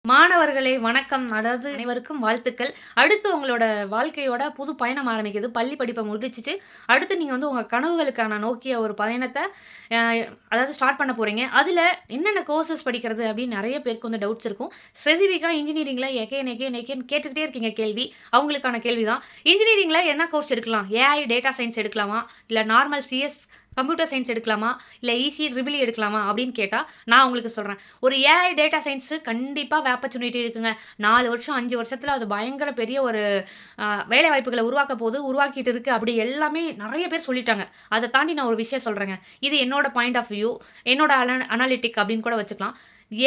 மாணவர்களே வணக்கம். அதாவது அனைவருக்கும் வாழ்த்துக்கள். அடுத்து உங்களோட வாழ்க்கையோட புது பயணம் ஆரம்பிக்குது. பள்ளி படிப்ப முடிச்சுட்டு, அடுத்து நீங்க வந்து உங்க கனவுகளுக்கான நோக்கிய ஒரு பயணத்த அ அதாவது ஸ்டார்ட் பண்ண போறீங்க. அதுல என்னென்ன கோர்சஸ் படிக்கிறது அப்படின்னு நெறைய பேருக்கு வந்து டவுட்ஸ் இருக்கும். ஸ்பெசிஃபிக்கா இன்ஜினியரிங்ல எகெயின் கேட்டுக்கிட்டே இருக்கீங்க கேள்வி. அவங்களுக்கான கேள்வி தான். இன்ஜினியரிங்ல என்ன கோர்ஸ் எடுக்கலாம்? ஏஐ, டேட்டா சயன்ஸ் எடுக்கலாமா? இல்ல நார்மல் சிஎஸ், கம்ப்யூட்டர் சயன்ஸ் எடுக்கலாமா? இல்ல ஈசி, ட்ரிபிள் இ எடுக்கலாமா? அப்படின்னு கேட்டா, நான் உங்களுக்கு சொல்றேன். ஒரு ஏஐ டேட்டா சயன்ஸ் கண்டிப்பா ஆப்பர்ச்சுனிட்டி இருக்குங்க. 4 வருஷம், 5 வருஷத்துல அது பயங்கர பெரிய ஒரு வேலை வாய்ப்புகள உருவாக்க போது, உருவாக்கிட்டு இருக்கு. அப்படி எல்லாமே நெறைய பேர் சொல்லிட்டாங்க. அத தாண்டி நான் ஒரு விஷயம் சொல்றேங்க. இது என்னோட பாயிண்ட் ஆஃப் வியூ, என்னோட அனாலிட்டிக் அப்படின்னு கூட வச்சுக்கலாம்.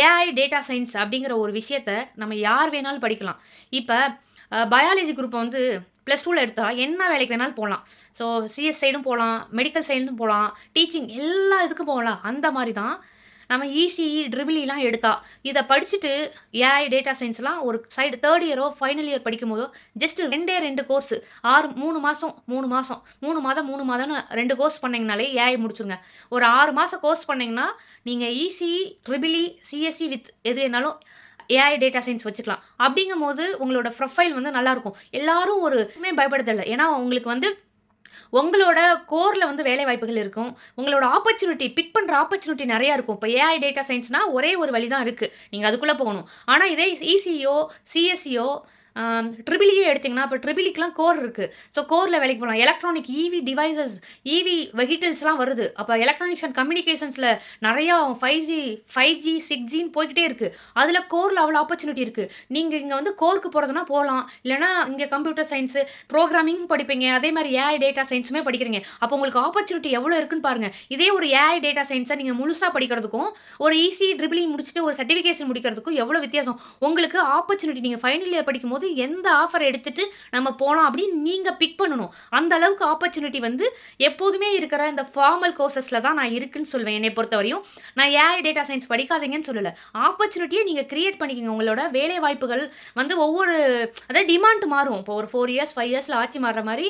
ஏஐ டேட்டா சயன்ஸ் அப்படிங்கிற ஒரு விஷயத்த நம்ம யார் வேணாலும் படிக்கலாம். இப்ப பயாலஜி குரூப்ப வந்து +2ல எடுத்தா என்ன வேலைக்கு வேணாலும் போலாம். ஸோ சிஎஸ் சைடும் போலாம், மெடிக்கல் சைடும் போலாம், டீச்சிங் எல்லா இதுக்கும் போகலாம். அந்த மாரி தான் நம்ம இசிஇ, ட்ரிபிள் இலாம் எடுத்தா, இத படிச்சுட்டு ஏஐ, டேட்டா சயன்ஸ்லாம் ஒரு சைடு 3 இயரோ, ஃபைனல் இயர் படிக்கும்போதோ, ஜஸ்ட் 2 கோர்ஸ் 3 மாசம் 3 மாசம் 3 மாதம் 3 மாதம்னு 2 கோர்ஸ் பண்ணீங்கனாலே ஏஐ முடிச்சுருங்க. ஒரு 6 மாசம் கோர்ஸ் பண்ணீங்கன்னா, நீங்க ECE, triple E, CSC with எது வேணாலும் ஏஐ டேட்டா சயன்ஸ் வச்சுக்கலாம். அப்படிங்கும்போது உங்களோட ப்ரொஃபைல் வந்து நல்லாருக்கும். எல்லாரும் பயப்பட தேவையில்ல. ஏன்னா உங்களுக்கு வந்து உங்களோட கோர்ல வந்து வேலை வாய்ப்புகள் இருக்கும். உங்களோட ஆப்பர்ச்சுனிட்டி பிக் பண்ற ஆப்பர்ச்சுனிட்டி நெறைய இருக்கும். இப்ப ஏஐ டேட்டா சயன்ஸ்னா ஒரே ஒரு வழி தான் இருக்கு. நீங்க அதுக்குள்ள போகணும். ஆனா இதே இசிஇயோ, சிஎஸ்சியோ, ட்ரிபிள் இ எடுத்தீங்கன்னா, இப்ப ட்ரிபிள் இக்குலாம் கோர் இருக்கு. ஸோ கோர்ல வேலைக்கு போலாம். எலக்ட்ரானிக் இவி டிவைசஸ், இவி வெஹிக்கிள்ஸ்லாம் வருது. அப்ப எலக்ட்ரானிக்ஸ் அண்ட் கம்யூனிகேஷன்ஸ்ல நெறையா 5G, 6Gன்னு போய்க்கிட்டே இருக்கு. அதுல கோர்ல அவ்வளோ ஆப்பர்ச்சுனிட்டி இருக்கு. நீங்க இங்க வந்து கோர்க்கு போறதுன்னா போலாம். இல்லன்னா இங்க கம்ப்யூட்டர் சயன்ஸ், புரோகிராமிங் படிப்பீங்க. அதே மாரி ஏஐ டேட்டா சயன்ஸுமே படிக்கிறீங்க. அப்போ உங்களுக்கு ஆப்பர்ச்சுனிட்டி எவ்வளோ இருக்குன்னு பாருங்க. இதே ஒரு ஏஐ டேட்டா சயன்ஸ நீங்க முழுசா படிக்கிறதுக்கும், ஒரு ஈசி, ட்ரிபிள் இ முடிச்சுட்டு ஒரு சர்டிஃபிகேஷன் முடிக்கிறதுக்கும் எவ்வளோ வித்தியாசம். உங்களுக்கு ஆப்பர்ச்சுனிட்டி நீங்க ஃபைனல் இயர் படிக்கும்போது எந்த ஆஃபர் எடுத்துட்டு நம்ம போலாம் அப்படின்னு நீங்க பிக் பண்ணணும். அந்த அளவுக்கு ஆப்பர்ச்சுனிட்டி வந்து எப்போதுமே இருக்கிற இந்த ஃபார்மல் கோர்சஸ்ல தான் நான் இருக்குன்னு சொல்வேன் என்னைய பொறுத்தவரையும். நான் ஏஐ டேட்டா சயன்ஸ் படிக்காதீங்கன்னு சொல்லல. ஆப்பர்ச்சுனிட்டிய நீங்க கிரியேட் பண்ணிக்கங்க. உங்களோட வேலை வாய்ப்புகள் வந்து ஒவ்வொரு அதாவது டிமாண்ட் மாறும். இப்போ ஒரு 4 இயர்ஸ், 5 இயர்ஸ்ல ஆட்சி மாறுற மாரி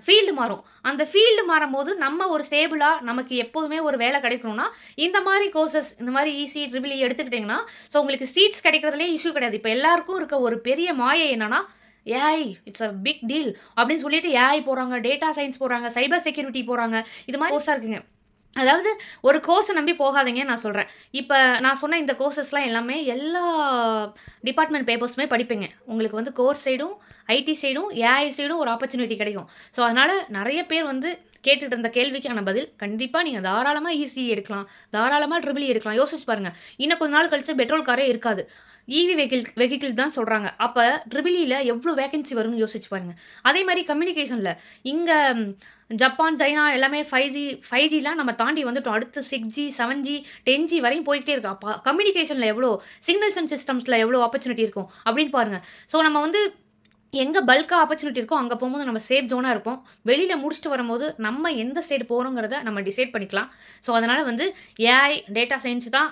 ஃபீல்டு மாறும். அந்த ஃபீல்டு மாறும்போது நம்ம ஒரு ஸ்டேபிளா நமக்கு எப்போதுமே ஒரு வேலை கிடைக்கணும்னா, இந்த மாரி கோர்சஸ் இந்த மாரி ஈசி, ட்ரிபிள் இ எடுத்துக்கிட்டீங்கன்னா, ஸோ உங்களுக்கு சீட்ஸ் கிடைக்கிறதுலயே இஷ்யூ கிடையாது. இப்ப எல்லாருக்கும் இருக்க ஒரு பெரிய மாயை என்னன்னா, AI it's a big deal அப்படின்னு சொல்லிட்டு ஏஐ போறாங்க, டேட்டா சயன்ஸ் போறாங்க, சைபர் செக்யூரிட்டி போறாங்க. இது மாரி கோர்ஸா இருக்குங்க. அதாவது ஒரு கோர்ஸ நம்பி போகாதீங்கன்னு நான் சொல்றேன். இப்ப நான் சொன்ன இந்த கோர்சஸ்லாம் எல்லாமே எல்லா டிபார்ட்மெண்ட் பேப்பர்ஸுமே படிப்பீங்க. உங்களுக்கு வந்து கோர் சைடும், ஐடி சைடும், ஏஐ சைடும் ஒரு ஆப்பர்ச்சுனிட்டி கிடைக்கும். ஸோ, அதனால நெறைய பேர் வந்து கேட்டுட்டு இருந்த கேள்விக்கான பதில், கண்டிப்பா நீங்க தாராளமா இசிஇ எடுக்கலாம். தாராளமா ட்ரிபிள் இ எடுக்கலாம். யோசிச்சு பாருங்க. இன்னும் கொஞ்ச நாள் கழிச்சு பெட்ரோல் காரே இருக்காது. இவி வெஹிக்கிள் தான் சொல்றாங்க. அப்ப ட்ரிபிள் இல எவ்ளோ வேக்கன்சி வரும்னு யோசிச்சு பாருங்க. அதே மாரி கம்யூனிகேஷன்ல இங்க ஜப்பான், சைனா எல்லாமே 5Gலாம் நம்ம தாண்டி வந்துட்டோம். அடுத்து 6G, 7G, 10G வரையும் போய்க்கிட்டே இருக்கு. அப்ப கம்யூனிகேஷன்ல எவ்ளோ சிக்னல்ஸ் அண்ட் சிஸ்டம்ஸ்ல எவ்ளோ ஆப்பர்ச்சுனிட்டி இருக்கும் அப்படின்னு பாருங்க. ஸோ நம்ம வந்து எங்க பல்க்கா ஆப்பர்ச்சுனிட்டி இருக்கோ, அங்க போம்போது நம்ம சேஃப் ஜோனா இருப்போம். வெளியில முடிச்சுட்டு வரும்போது, நம்ம எந்த சைடு போறோங்கிறத நம்ம டிசைட் பண்ணிக்கலாம். ஸோ, அதனால வந்து ஏஐ, டேட்டா சயன்ஸ் தான்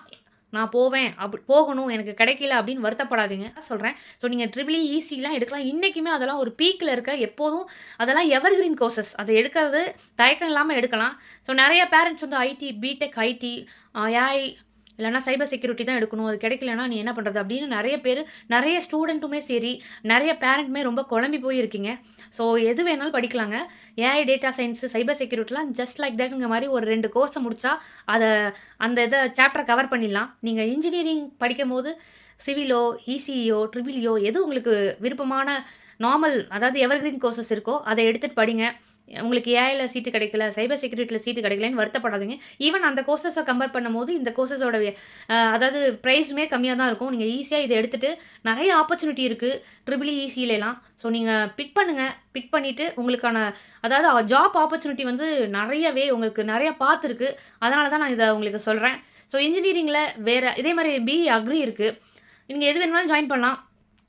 நான் போவேன். போகணும் எனக்கு கிடைக்கல அப்படின்னு வருத்தப்படாதீங்க. சொல்றேன். ஸோ, நீங்க ட்ரிபிள் இ, ஈசிலாம் எடுக்கலாம். இன்னைக்குமே அதெல்லாம் ஒரு பீக்ல இருக்க எப்போதும் அதெல்லாம் எவர்கிரீன் கோர்சஸ். அத எடுக்கிறது தயக்கம் இல்லாம எடுக்கலாம். ஸோ, நெறைய பேரண்ட்ஸ் வந்து ஐடி, பிடெக் ஐடி, ஏஐ இல்லன்னா சைபர் செக்யூரிட்டி தான் எடுக்கணும். அது கிடைக்கலன்னா நீ என்ன பண்றது? அப்படின்னு நெறைய பேரு, நெறைய ஸ்டூடெண்ட்டுமே சரி, நெறைய பேரண்ட்டுமே ரொம்ப குழம்பி போய் இருக்கீங்க. ஸோ எது வேணாலும் படிக்கலாங்க. ஏஐ, டேட்டா சயன்ஸ், சைபர் செக்யூரிட்டிலாம் ஜஸ்ட் லைக் தட்ங்கிற மாரி ஒரு 2 கோர்ஸ முடிச்சா, அத அந்த சாப்டர கவர் பண்ணிடலாம். நீங்க இன்ஜினியரிங் படிக்கும்போது சிவிலோ, இசிஇயோ, ட்ரிபிள் இயோ எது உங்களுக்கு விருப்பமான நார்மல் அதாவது எவர்கிரீன் கோர்சஸ் இருக்கோ, அத எடுத்துட்டு படிங்க. உங்களுக்கு ஏஐல சீட்டு கிடைக்கல, சைபர் செக்யூரிட்டில சீட்டு கிடைக்கலன்னு வருத்தப்படாதீங்க. ஈவன் அந்த கோர்சஸ கம்பேர் பண்ணும்போது, இந்த கோர்சஸோட அதாவது பிரைஸுமே கம்மியா தான் இருக்கும். நீங்க ஈஸியா இத எடுத்துட்டு நெறைய ஆப்பர்ச்சுனிட்டி இருக்கு. ட்ரிபிள் இ, ஈசிலலாம். ஸோ நீங்க பிக் பண்ணுங்க. பிக் பண்ணிட்டு உங்களுக்கான அதாவது ஜாப் ஆப்பர்ச்சுனிட்டி வந்து நெறையவே உங்களுக்கு நெறைய பாத் இருக்கு. அதனால தான் நான் இத உங்களுக்கு சொல்றேன். ஸோ இன்ஜினியரிங்ல வேற இதே மாரி பிஇ அக்ரி இருக்கு. நீங்க எது வேணுமானாலும் ஜாயின் பண்ணலாம்.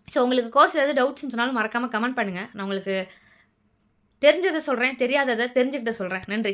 ஸோ உங்களுக்கு கோர்ஸ்ல எதாவது டவுட்ஸ்ன்னு சொன்னாலும் மறக்காம கமெண்ட் பண்ணுங்க. நான் உங்களுக்கு தெரிஞ்சத சொல்றேன். தெரியாதத தெரிஞ்சுக்கிட்ட சொல்றேன். நன்றி.